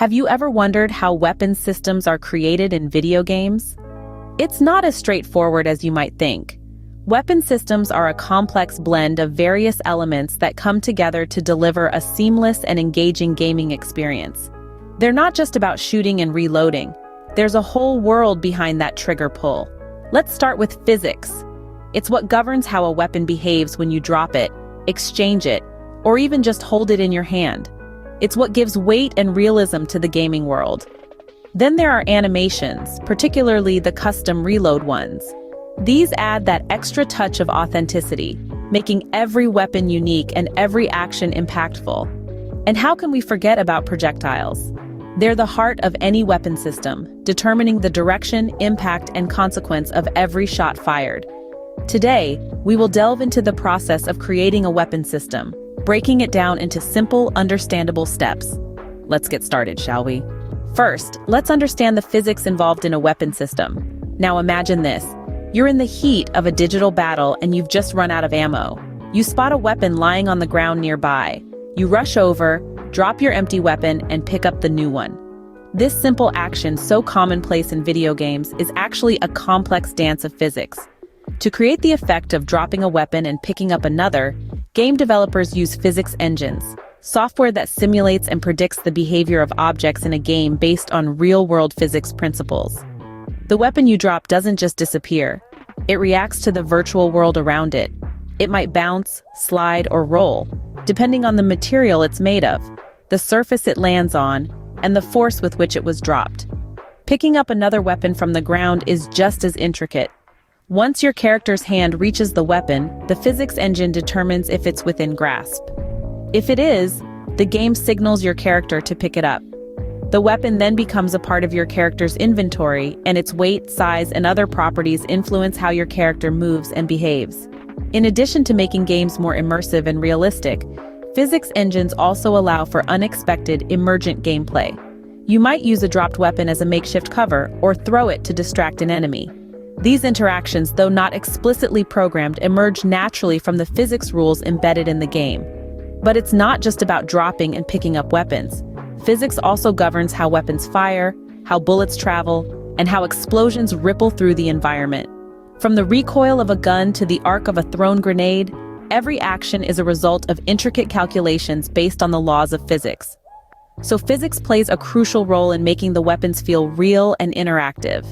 Have you ever wondered how weapon systems are created in video games? It's not as straightforward as you might think. Weapon systems are a complex blend of various elements that come together to deliver a seamless and engaging gaming experience. They're not just about shooting and reloading. There's a whole world behind that trigger pull. Let's start with physics. It's what governs how a weapon behaves when you drop it, exchange it, or even just hold it in your hand. It's what gives weight and realism to the gaming world. Then there are animations, particularly the custom reload ones. These add that extra touch of authenticity, making every weapon unique and every action impactful. And how can we forget about projectiles? They're the heart of any weapon system, determining the direction, impact, and consequence of every shot fired. Today, we will delve into the process of creating a weapon system, breaking it down into simple, understandable steps. Let's get started, shall we? First, let's understand the physics involved in a weapon system. Now imagine this. You're in the heat of a digital battle and you've just run out of ammo. You spot a weapon lying on the ground nearby. You rush over, drop your empty weapon, and pick up the new one. This simple action, so commonplace in video games, is actually a complex dance of physics. To create the effect of dropping a weapon and picking up another, game developers use physics engines, software that simulates and predicts the behavior of objects in a game based on real-world physics principles. The weapon you drop doesn't just disappear. It reacts to the virtual world around it. It might bounce, slide, or roll, depending on the material it's made of, the surface it lands on, and the force with which it was dropped. Picking up another weapon from the ground is just as intricate. Once your character's hand reaches the weapon, the physics engine determines if it's within grasp. If it is, the game signals your character to pick it up. The weapon then becomes a part of your character's inventory, and its weight, size, and other properties influence how your character moves and behaves. In addition to making games more immersive and realistic, physics engines also allow for unexpected, emergent gameplay. You might use a dropped weapon as a makeshift cover, or throw it to distract an enemy. These interactions, though not explicitly programmed, emerge naturally from the physics rules embedded in the game. But it's not just about dropping and picking up weapons. Physics also governs how weapons fire, how bullets travel, and how explosions ripple through the environment. From the recoil of a gun to the arc of a thrown grenade, every action is a result of intricate calculations based on the laws of physics. So physics plays a crucial role in making the weapons feel real and interactive.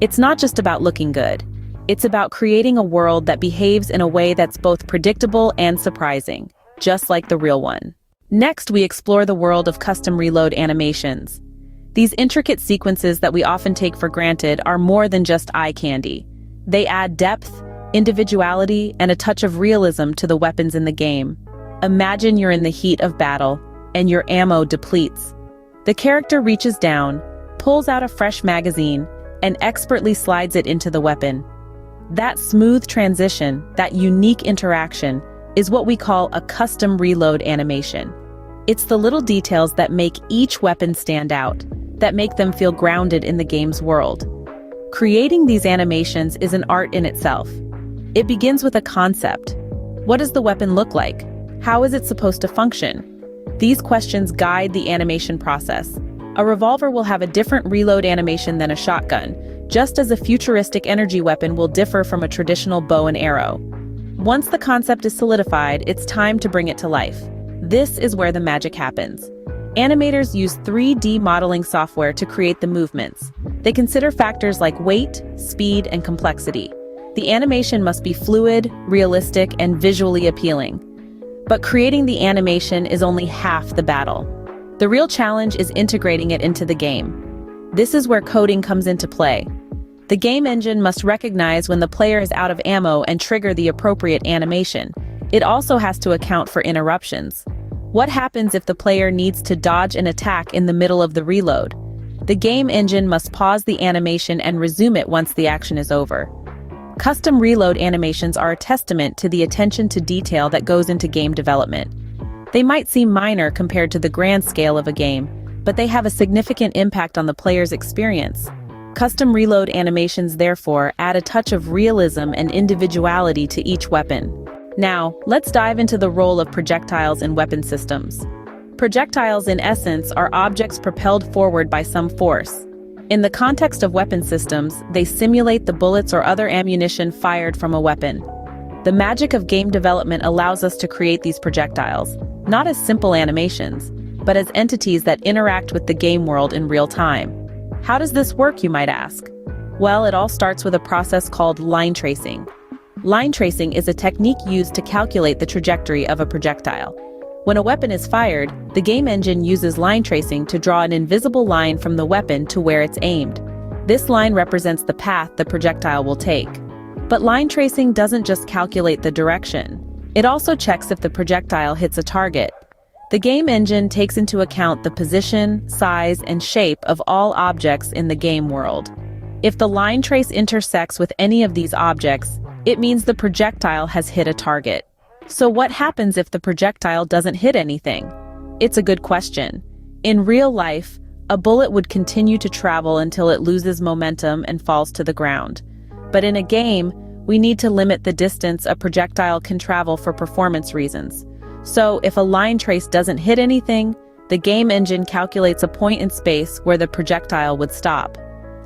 It's not just about looking good. It's about creating a world that behaves in a way that's both predictable and surprising, just like the real one. Next, we explore the world of custom reload animations. These intricate sequences that we often take for granted are more than just eye candy. They add depth, individuality, and a touch of realism to the weapons in the game. Imagine you're in the heat of battle, and your ammo depletes. The character reaches down, pulls out a fresh magazine, and expertly slides it into the weapon. That smooth transition, that unique interaction, is what we call a custom reload animation. It's the little details that make each weapon stand out, that make them feel grounded in the game's world. Creating these animations is an art in itself. It begins with a concept. What does the weapon look like? How is it supposed to function? These questions guide the animation process. A revolver will have a different reload animation than a shotgun, just as a futuristic energy weapon will differ from a traditional bow and arrow. Once the concept is solidified, it's time to bring it to life. This is where the magic happens. Animators use 3D modeling software to create the movements. They consider factors like weight, speed, and complexity. The animation must be fluid, realistic, and visually appealing. But creating the animation is only half the battle. The real challenge is integrating it into the game. This is where coding comes into play. The game engine must recognize when the player is out of ammo and trigger the appropriate animation. It also has to account for interruptions. What happens if the player needs to dodge an attack in the middle of the reload? The game engine must pause the animation and resume it once the action is over. Custom reload animations are a testament to the attention to detail that goes into game development. They might seem minor compared to the grand scale of a game, but they have a significant impact on the player's experience. Custom reload animations, therefore, add a touch of realism and individuality to each weapon. Now, let's dive into the role of projectiles in weapon systems. Projectiles, in essence, are objects propelled forward by some force. In the context of weapon systems, they simulate the bullets or other ammunition fired from a weapon. The magic of game development allows us to create these projectiles, not as simple animations, but as entities that interact with the game world in real time. How does this work, you might ask? Well, it all starts with a process called line tracing. Line tracing is a technique used to calculate the trajectory of a projectile. When a weapon is fired, the game engine uses line tracing to draw an invisible line from the weapon to where it's aimed. This line represents the path the projectile will take. But line tracing doesn't just calculate the direction. It also checks if the projectile hits a target. The game engine takes into account the position, size, and shape of all objects in the game world. If the line trace intersects with any of these objects, it means the projectile has hit a target. So what happens if the projectile doesn't hit anything? It's a good question. In real life, a bullet would continue to travel until it loses momentum and falls to the ground. But in a game, we need to limit the distance a projectile can travel for performance reasons. So if a line trace doesn't hit anything, the game engine calculates a point in space where the projectile would stop.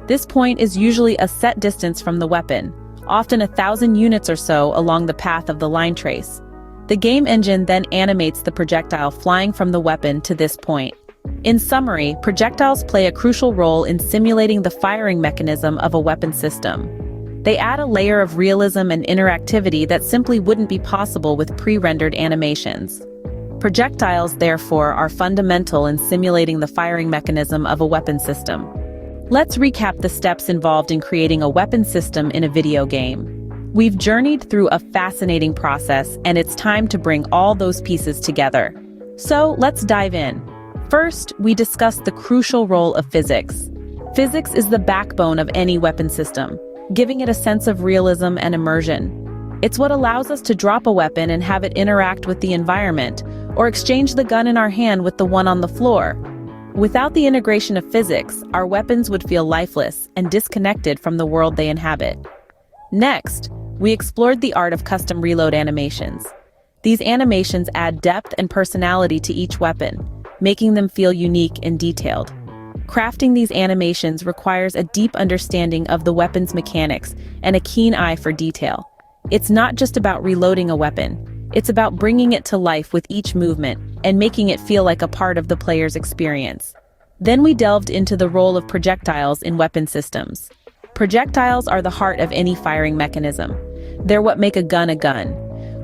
This point is usually a set distance from the weapon, often 1,000 units or so along the path of the line trace. The game engine then animates the projectile flying from the weapon to this point. In summary, projectiles play a crucial role in simulating the firing mechanism of a weapon system. They add a layer of realism and interactivity that simply wouldn't be possible with pre-rendered animations. Projectiles, therefore, are fundamental in simulating the firing mechanism of a weapon system. Let's recap the steps involved in creating a weapon system in a video game. We've journeyed through a fascinating process, and it's time to bring all those pieces together. So let's dive in. First, we discussed the crucial role of physics. Physics is the backbone of any weapon system, giving it a sense of realism and immersion. It's what allows us to drop a weapon and have it interact with the environment, or exchange the gun in our hand with the one on the floor. Without the integration of physics, our weapons would feel lifeless and disconnected from the world they inhabit. Next, we explored the art of custom reload animations. These animations add depth and personality to each weapon, making them feel unique and detailed. Crafting these animations requires a deep understanding of the weapon's mechanics and a keen eye for detail. It's not just about reloading a weapon, it's about bringing it to life with each movement and making it feel like a part of the player's experience. Then we delved into the role of projectiles in weapon systems. Projectiles are the heart of any firing mechanism. They're what make a gun a gun.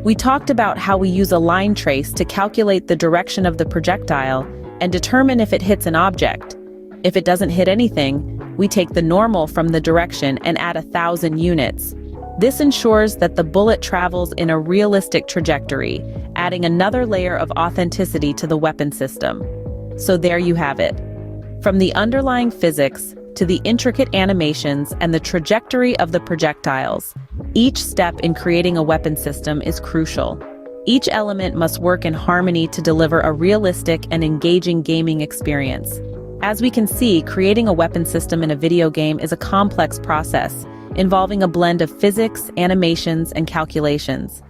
We talked about how we use a line trace to calculate the direction of the projectile and determine if it hits an object. If it doesn't hit anything, we take the normal from the direction and add 1,000 units. This ensures that the bullet travels in a realistic trajectory, adding another layer of authenticity to the weapon system. So there you have it. From the underlying physics to the intricate animations and the trajectory of the projectiles, each step in creating a weapon system is crucial. Each element must work in harmony to deliver a realistic and engaging gaming experience. As we can see, creating a weapon system in a video game is a complex process, involving a blend of physics, animations, and calculations.